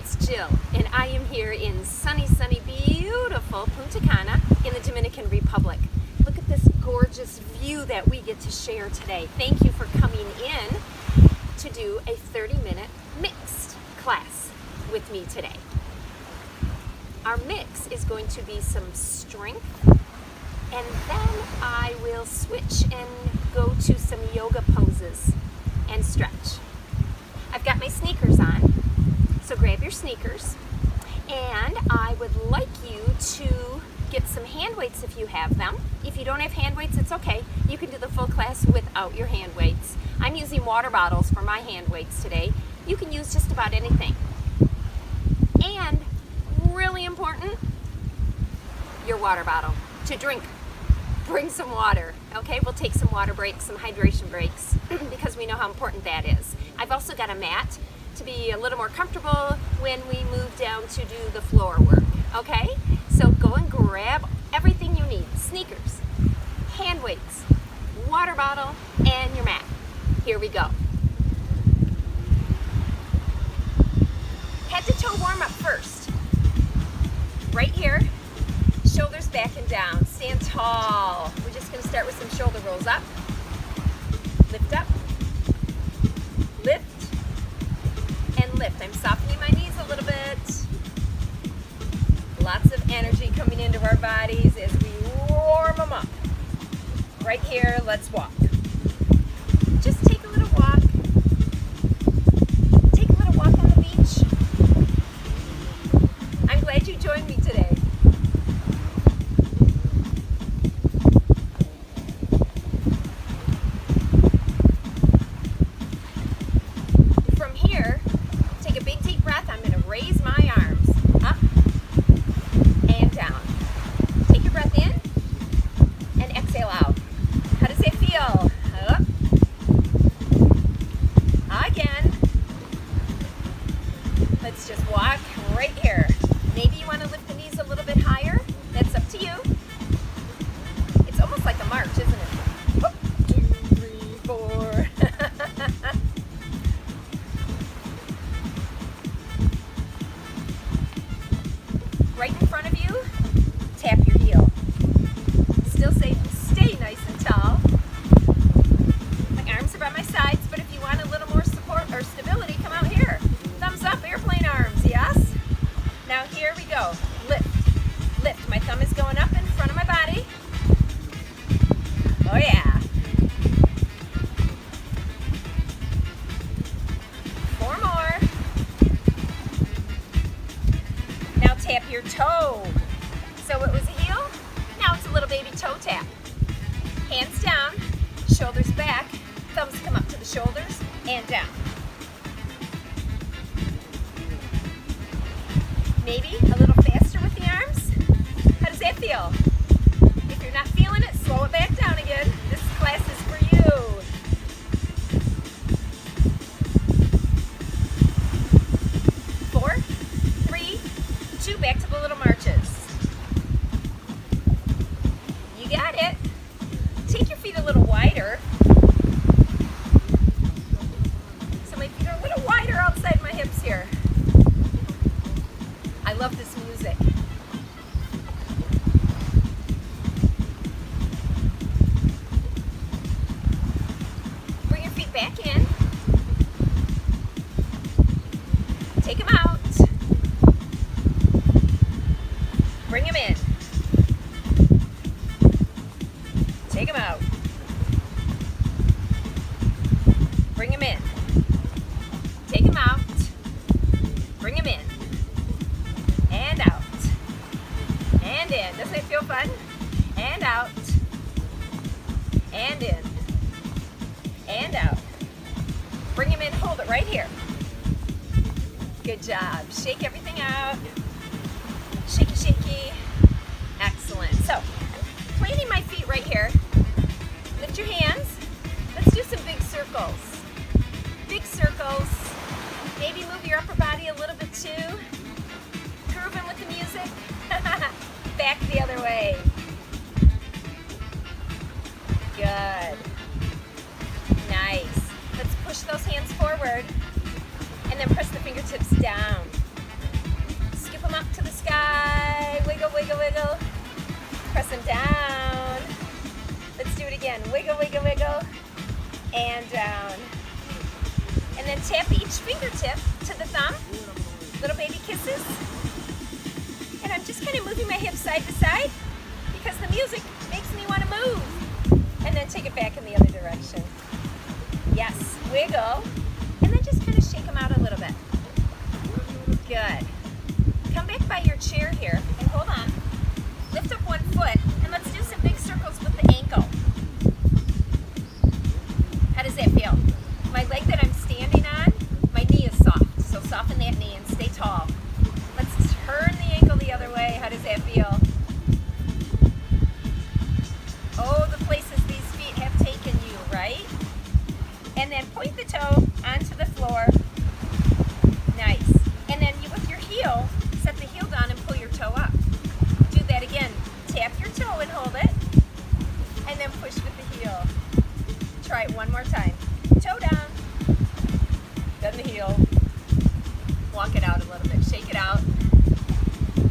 it's Jill, and I am here in sunny, beautiful Punta Cana in the Dominican Republic. Look at this gorgeous view that we get to share today. Thank you for coming in to do a 30-minute mixed class with me today. Our mix is going to be some strength, and then I will switch and go to some yoga poses and stretch. I've got my sneakers on, so grab your sneakers, and I would like you to get some hand weights if you have them. If you don't have hand weights, it's okay. You can do the full class without your hand weights. I'm using water bottles for my hand weights today. You can use just about anything. And really important, your water bottle to drink. Bring some water, okay? We'll take some water breaks, some hydration breaks, because we know how important that is. I've also got a mat to be a little more comfortable when we move down to do the floor work, okay? So go and grab everything you need. Sneakers, hand weights, water bottle, and your mat. Here we go. Head to toe warm up first. Right here, shoulders back and down. Stand tall. We're just going to start with some shoulder rolls up. Lift up. Lift. And lift. I'm softening my knees a little bit. Lots of energy coming into our bodies as we warm them up. Right here, let's walk. Just take a little walk. Take a little walk on the beach. I'm glad you joined me today. From here, take a big deep breath. I'm going to raise my arms up and down. Take your breath in and exhale out. How does it feel? Up. Again. Let's just walk right here. Maybe you want to lift the knees a little bit higher. That's up to you. It's almost like a march, isn't it? Oh, 2, 3, 4. Right in front of you, tap your heel. Still stay nice and tall. My arms are by my sides, but if you want a little more support or stability, come out here. Thumbs up, airplane arms, yes? Now here we go. Lift. Lift. My thumb is going up in front of my body. Oh yeah. 4 more. Now tap your toe. So it was a heel, now it's a little baby toe tap. Hands down, shoulders back, thumbs come up to the shoulders and down. Maybe a little faster with the arms. How does that feel? If you're not feeling it, slow it back down again. This class is for you. Four, 3, 2, back to the little marches. You got it. Take your feet a little wider. So my feet are a little wider outside my hips here. I love this music. Bring your feet back in. Take them out. Bring them in. Take them out. Bring them in. Take them out. Bring them in. And out. And in. Doesn't it feel fun? And out. And in. And out. Bring them in. Hold it right here. Good job. Shake everything out. Shaky, shaky. Excellent. So, I'm planting my feet right here. Lift your hands. Let's do some big circles. Big circles. Maybe move your upper body a little bit too. Grooving with the music. Back the other way. Good. Nice. Let's push those hands forward and then press the fingertips down. them up to the sky. Wiggle, wiggle, wiggle. Press them down. Let's do it again. Wiggle, wiggle, wiggle. And down. And then tap each fingertip to the thumb. Little baby kisses. And I'm just kind of moving my hips side to side because the music makes me want to move. And then take it back in the other direction. Yes, wiggle. And then just kind of shake them out a little bit. Good. Come back by your chair here and hold on. Lift up one foot and let's do some big circles with the ankle. How does that feel? My leg that I'm standing on, my knee is soft. So soften that knee and stay tall. Let's turn the ankle the other way. How does that feel? Oh, the places these feet have taken you, right? And then point the toe onto the floor. Nice. And then you, with your heel, set the heel down and pull your toe up. Do that again. Tap your toe and hold it. And then push with the heel. Try it one more time. Toe down. Then the heel. Walk it out a little bit. Shake it out.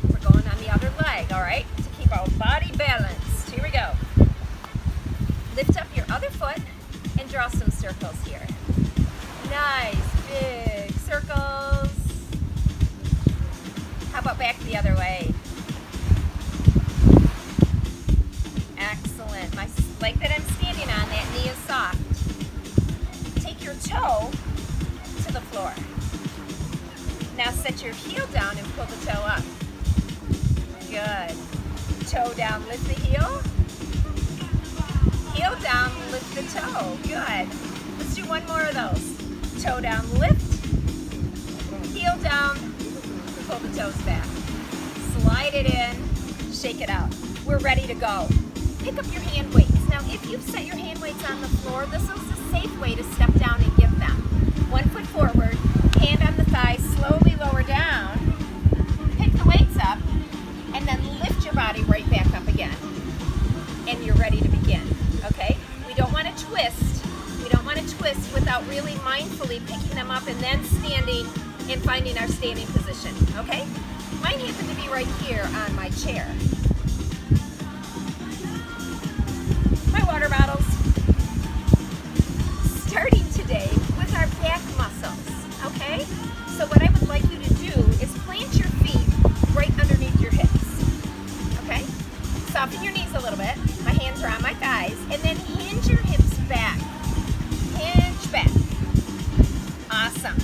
We're going on the other leg, all right? To keep our body balanced. Here we go. Lift up your other foot and draw some circles here. Nice, big circles. How about back the other way? Excellent. My leg that I'm standing on, that knee is soft. Take your toe to the floor. Now set your heel down and pull the toe up. Good. Toe down, lift the heel. Heel down, lift the toe. Good. Let's do one more of those. Toe down, lift. Heel down, pull the toes back. Slide it in, shake it out. We're ready to go. Pick up your hand weights. Now, if you've set your hand weights on the floor, this is a safe way to step down and give them. 1 foot forward, hand on the thigh, slowly lower down. Pick the weights up, and then lift your body right back up again. And you're ready to begin, okay? We don't want to twist. We don't want to twist without really mindfully picking them up and then standing and finding our standing position, okay? Mine happen to be right here on my chair. My water bottles. Starting today with our back muscles, okay? So what I would like you to do is plant your feet right underneath your hips, okay? Soften your knees a little bit. My hands are on my thighs. And then hinge your hips back. Hinge back. Awesome.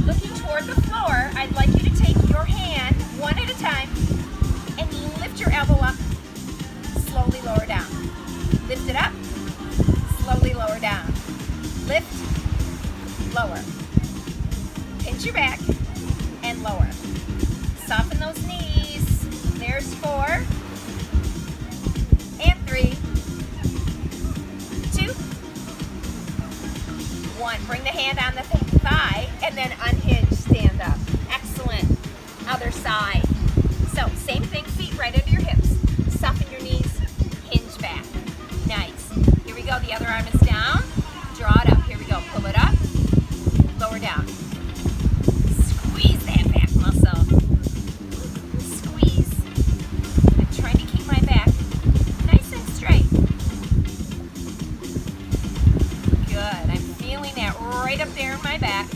Looking toward the floor, I'd like you to take your hand one at a time and lift your elbow up. Slowly lower down. Lift it up. Slowly lower down. Lift. Lower. Pinch your back and lower. Soften those knees. There's 4 and 3, 2, 1. Bring the hand on the thigh and then unhinge, stand up. Excellent. Other side. So same thing, feet right under your hips. Soften your knees, hinge back. Nice. Here we go, the other arm is down. Draw it up. Here we go, pull it up. Lower down. Squeeze that back muscle. Squeeze. I'm trying to keep my back nice and straight. Good. I'm feeling that right up there in my back.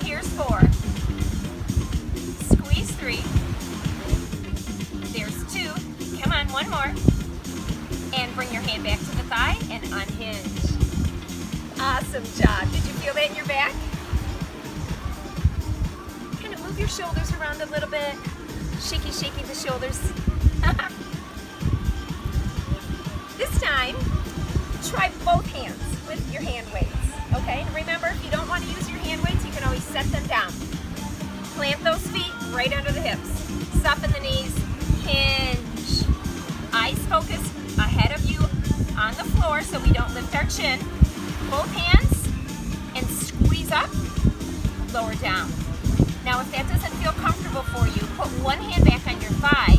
Here's 4. Squeeze 3. There's 2. Come on, one more. And bring your hand back to the thigh and unhinge. Awesome job. Did you feel that in your back? Kind of move your shoulders around a little bit. Shaky, shaky the shoulders. This time, try both hands with your hand weights. Okay? And remember, if you don't want to use your hand weights, you can always set them down. Plant those feet right under the hips. Soften the knees. Hinge. Eyes focused ahead of you on the floor so we don't lift our chin. Both hands and squeeze up, lower down. Now if that doesn't feel comfortable for you, put one hand back on your thigh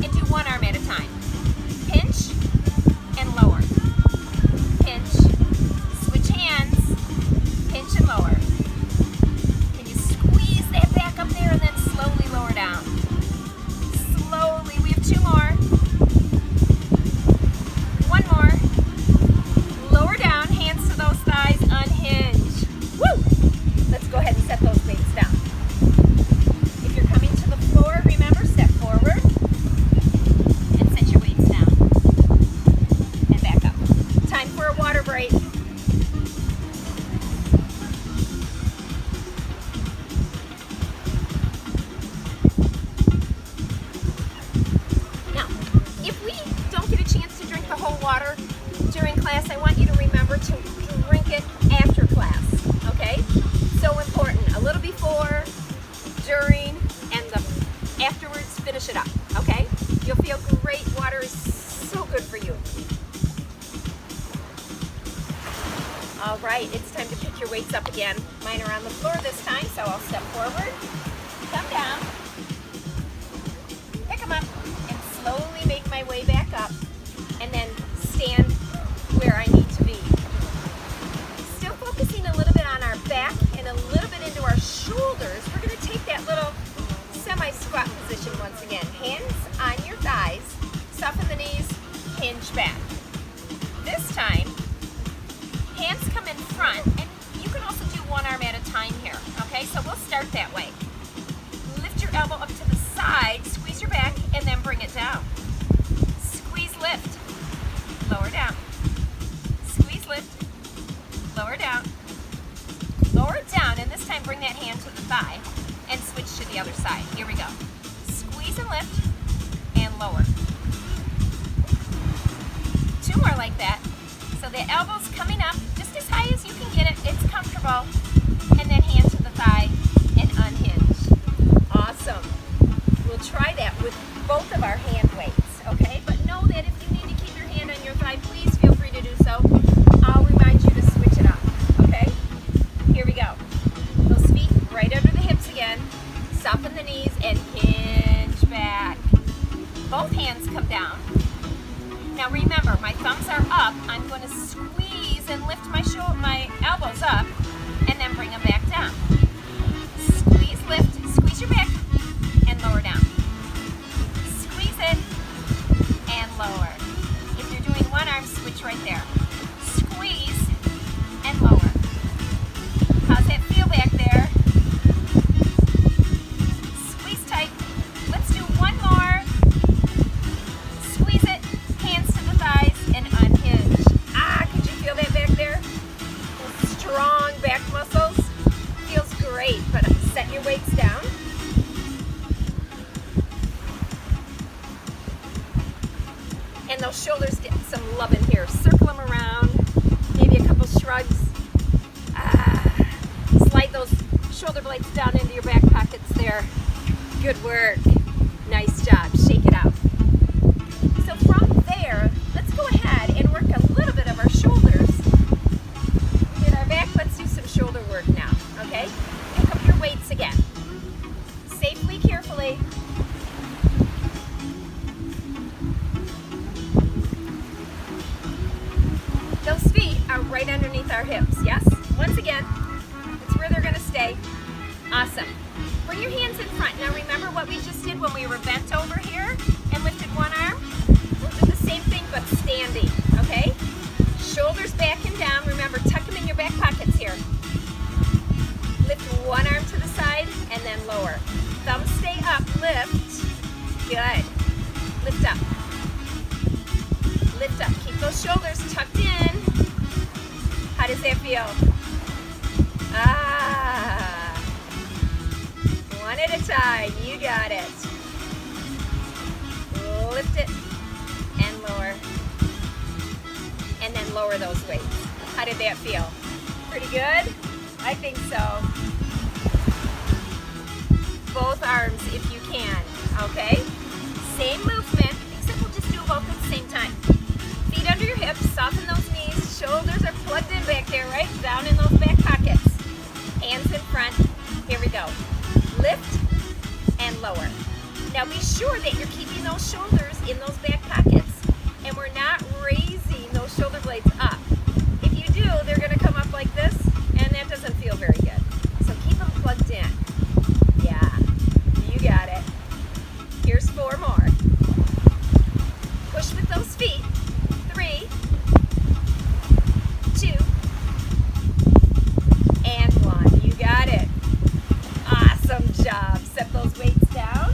and do one arm at a time. Pinch and lower. Pinch, switch hands, pinch and lower. Can you squeeze that back up there? class, I want you to remember to drink it after class, okay? So important. A little before, during, and afterwards, finish it up, okay? You'll feel great. Water is so good for you. All right, it's time to pick your weights up again. Mine are on the floor this time, so I'll step forward, come down, pick them up, and slowly make my way back up, and then stand where I need to be. Still focusing a little bit on our back and a little bit into our shoulders. We're going to take that little semi-squat position once again. Hands on your thighs, soften the knees, hinge back. This time, hands come in front, and you can also do one arm at a time here, okay? So we'll start that way. Lift your elbow up to the side, squeeze your back, and then bring it down. Squeeze, lift, lower down. Squeeze, lift, lower down. Lower it down, and this time bring that hand to the thigh, and switch to the other side. Here we go. Squeeze and lift, and lower. Two more like that. So the elbow's coming up just as high as you can get it. It's comfortable. And then hand to the thigh and unhinge. Awesome. We'll try that with both of our hand weights, okay? But know that if you need to keep your hand on your thigh, please feel free to do so. I'll remind you to switch it up, okay? Here we go. Those feet right under the hips again. Soften the knees and hinge back. Both hands come down. Now remember, my thumbs are up. I'm going to squeeze and lift my elbows up, and then bring them back down. Squeeze, lift, squeeze your back, and lower down. Squeeze it, and lower. If you're doing one arm, switch right there. Squeeze, and lower. How's that feel back there? Squeeze tight. Let's do one more. Squeeze it, hands to the thighs, and unhinge. Could you feel that back there? Those strong back muscles. Feels great, but set your weights down. And those shoulders get some love in here. Circle them around, maybe a couple shrugs. Slide those shoulder blades down into your back pockets there. Good work. Nice job. Shake it out. So from there, let's go ahead and work a little bit of our shoulders. We did our back. Let's do some shoulder work now, okay? Pick up your weights again. Safely, carefully. Those feet are right underneath our hips, yes? Once again, it's where they're going to stay. Awesome. Bring your hands in front. Now remember what we just did when we were bent over here and lifted one arm? We'll do the same thing but standing, okay? Shoulders back and down. Remember, tuck them in your back pockets here. Lift one arm to the side and then lower. Thumbs stay up. Lift. Good. Lift up. Lift up. Keep those shoulders tucked in. How does that feel? One at a time. You got it. Lift it and lower. And then lower those weights. How did that feel? Pretty good? I think so. Both arms if you can, okay? Same movement, except we'll just do both at the same time. Feet under your hips, soften those knees, shoulders are plugged in back there, right? Down in those back pockets. Hands in front, here we go. Lift and lower. Now be sure that you're keeping those shoulders in those back pockets and we're not raising those shoulder blades up. If you do, they're gonna come up like this and that doesn't feel very good. So keep them plugged in. Yeah, you got it. Here's 4 more. Push with those feet. 3, 2, and 1. You got it. Awesome job. Set those weights down.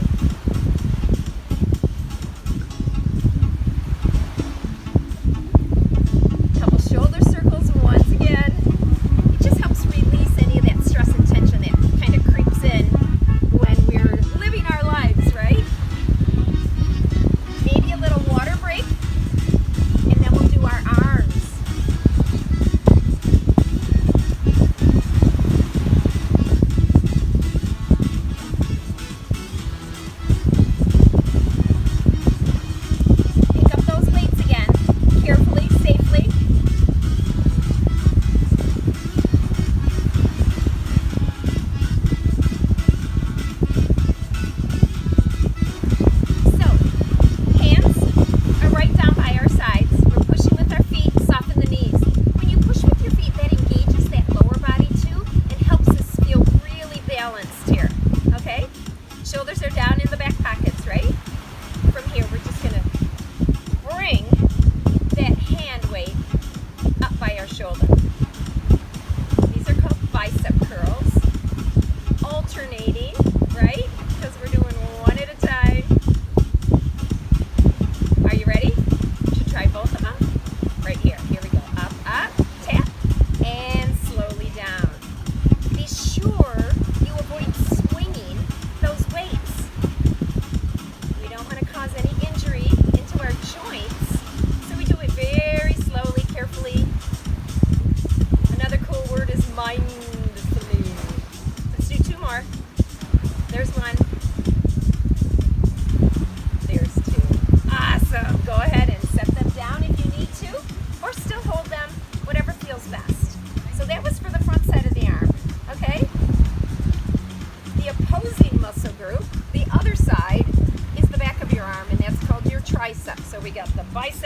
Couple shoulder circles once again. It just helps release any of that stress and tension that kind of creeps in when we're living our lives, right? Maybe a little water break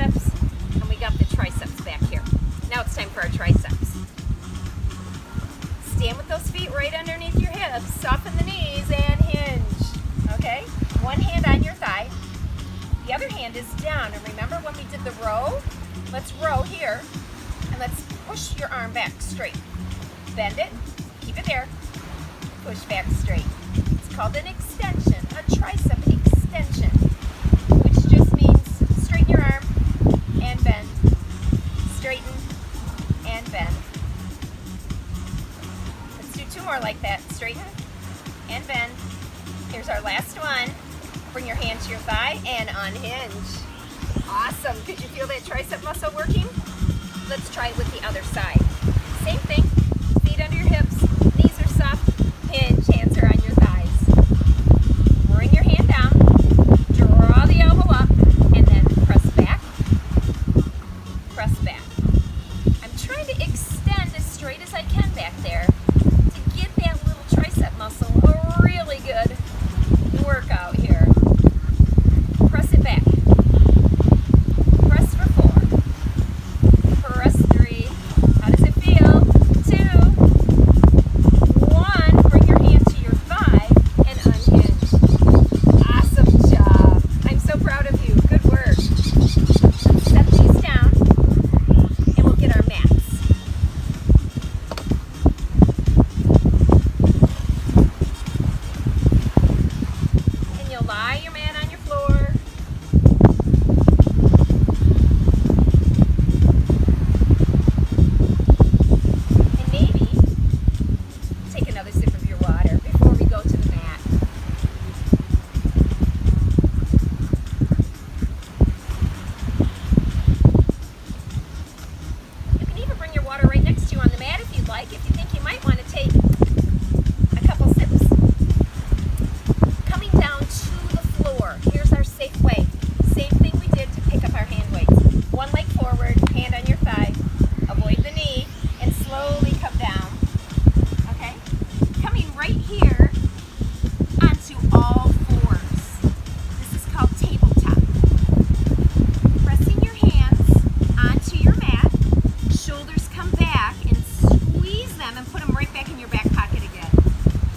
biceps, and we got the triceps back here. Now it's time for our triceps. Stand with those feet right underneath your hips, soften the knees, and hinge, okay? One hand on your thigh, the other hand is down, and remember when we did the row? Let's row here, and let's push your arm back straight. Bend it, keep it there, push back straight. It's called an extension, a tricep extension, which just means straighten your arm and bend, straighten and bend. Let's do two more like that, straighten and bend. Here's our last one. Bring your hand to your thigh and unhinge. Awesome, could you feel that tricep muscle working? Let's try it with the other side. Same thing, feet under your hips, knees are soft, hinge, hands are on your thighs. Bring your hand down, draw the elbow up, and then press back, press back. I'm trying to extend as straight as I can back there to get that little tricep muscle a really good workout here. Press it back. Press for 4. Press 3. How does it feel? 2. 1. Bring your hand to your thigh and unhinge. Awesome job. I'm so proud of you. Good work. Let's set these down and we'll get our mats. And you'll lie your mat on your floor. And maybe take another sip of your water before we go to the mat. You can even bring your water right next to you on the mat if you'd like, if you think you might want to take a couple sips. Coming down to the floor, here's our safe way. Same thing we did to pick up our hand weights. One leg forward, hand on your thigh, avoid the knee, and slowly come down. Okay? Coming right here onto all fours. This is called tabletop. Pressing your hands onto your mat, shoulders come back and squeeze them and put them right back in your back pocket again.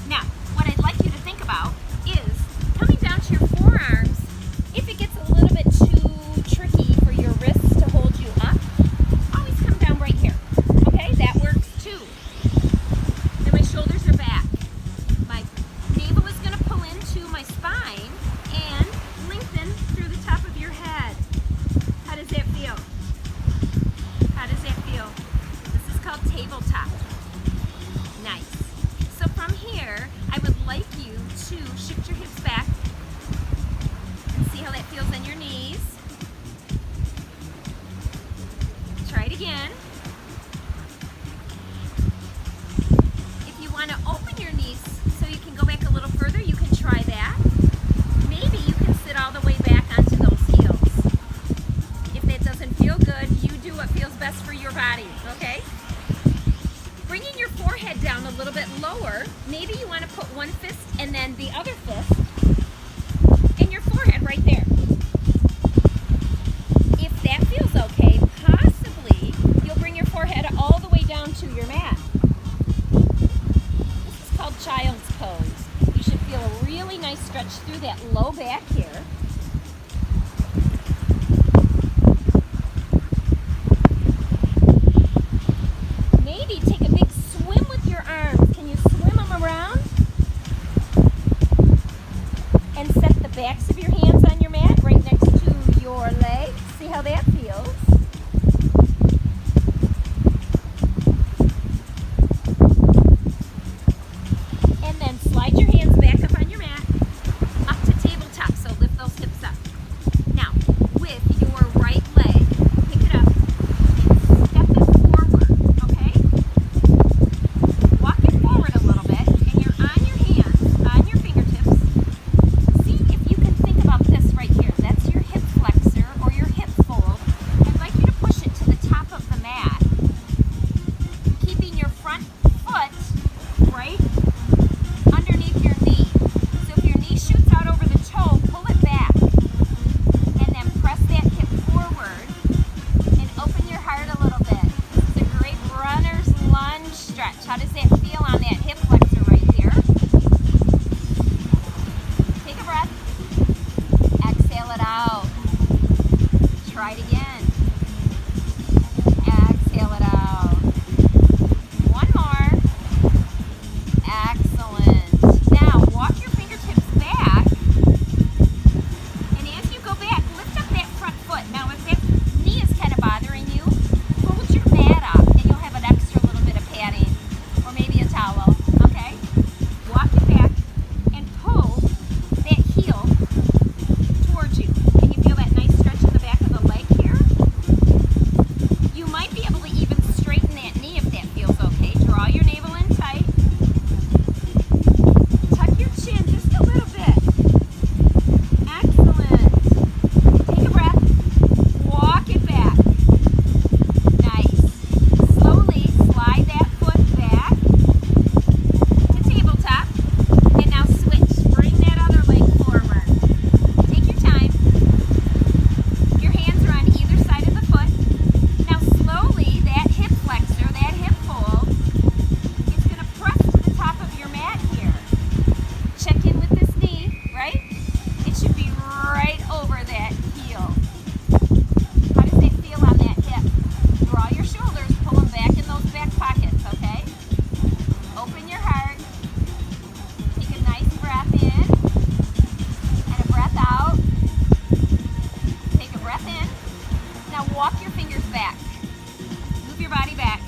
Now, what I'd like you to think about is coming down to your forearms. If it gets a little bit too tricky for your wrists to hold you up, always come down right here. Okay, that works too. Then my shoulders are back. My navel is going to pull into my spine and lengthen through the top of your head. How does that feel? How does that feel? This is called tabletop. Nice. So from here, I would like you to shift your hips back and see how that feels on your knees. Try it again. If you want to open your knees so you can go back a little further, you can try that. Maybe you can sit all the way back onto those heels. If that doesn't feel good, you do what feels best for your body, okay? Bringing your forehead down a little bit lower, maybe you want to put one fist and then the other fist in your forehead right there. If that feels okay, possibly you'll bring your forehead all the way down to your mat. This is called child's pose. You should feel a really nice stretch through that low back here. Maybe take a big swim with your arms. Can you swim them around? And set the backs of your hands on your mat right next to your legs. See how that feels. And then slide your hands back up on your mat, up to tabletop. So lift those Now walk your fingers back. Move your body back.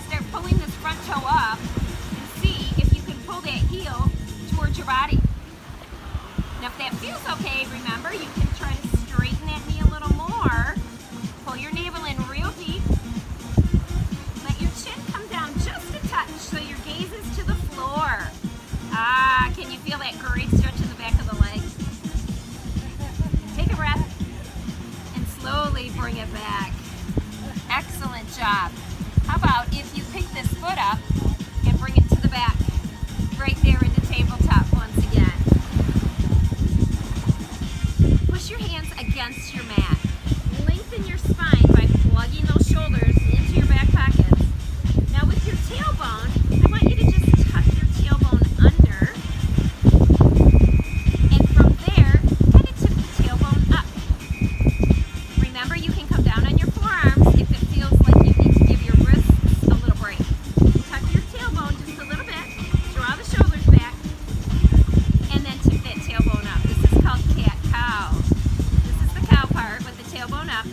Start pulling this front toe up and see if you can pull that heel towards your body. Now if that feels okay, remember you can try to straighten that knee a little more. Pull your navel in real deep. Let your chin come down just a touch so your gaze is to the floor. Ah, can you feel that great stretch in the back of the leg? Take a breath and slowly bring it back. Excellent job. How about if you pick this foot up and bring it to the back, right there into tabletop once again. Push your hands against your mat. Lengthen your spine by plugging those shoulders into your back pockets. Now with your tailbone, I want you to just tuck your tailbone under. And from there, kind of tip the tailbone up. Remember, you can come down on your forearms if it feels like you need to give your wrists a little break. Tuck your tailbone just a little bit. Draw the shoulders back. And then tip that tailbone up. This is called cat-cow. This is the cow part with the tailbone up.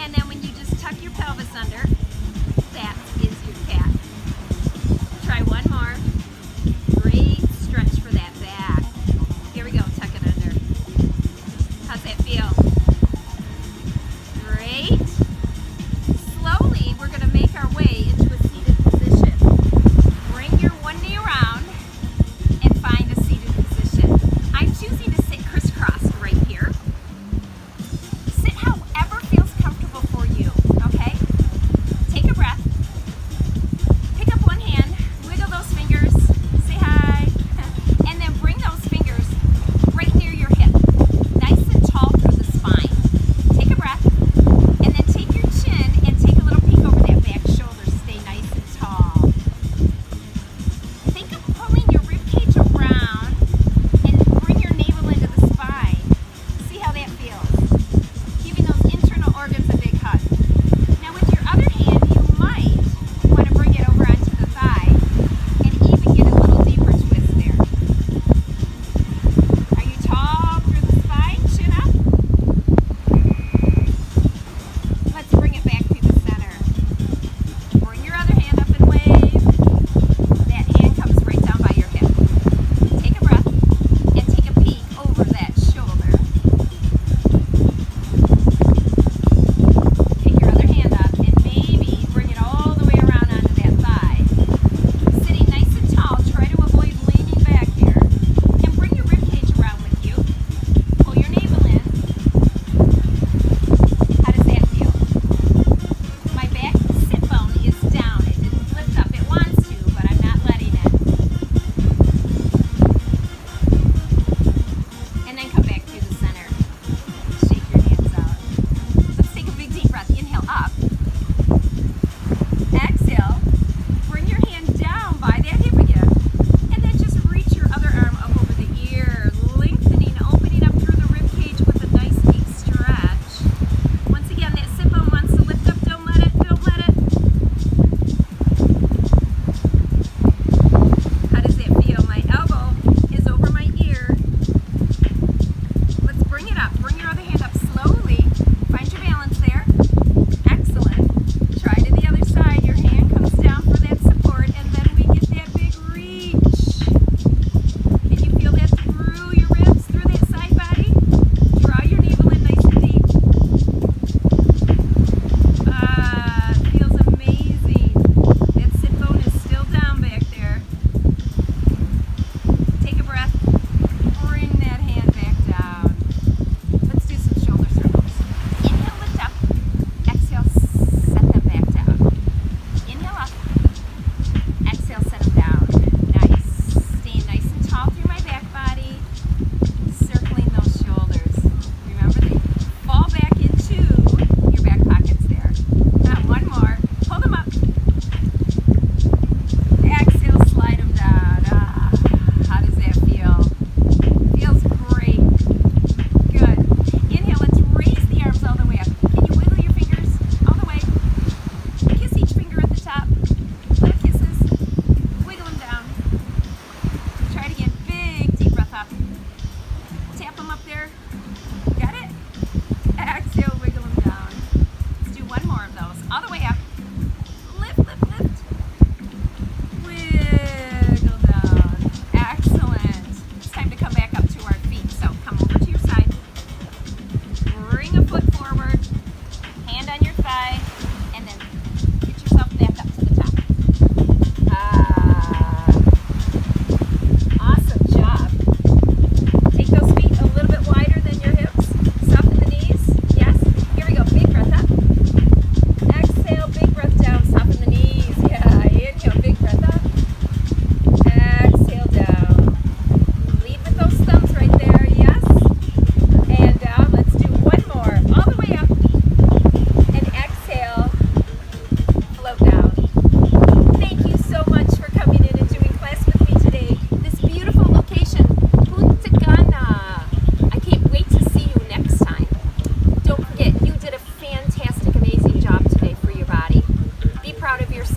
And then when you just tuck your pelvis under, that is your cat. Try one more. Great stretch for that back. Here we go, tuck it under. How's that feel? Great. Slowly, we're going to make our way into a seated position. Bring your one knee around and find a seated position. I'm choosing to sit crisscrossed right here. Sit however feels comfortable for you, okay? Take a breath.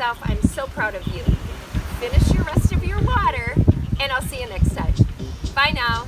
yourself. I'm so proud of you. Finish your rest of your water, and I'll see you next time. Bye now.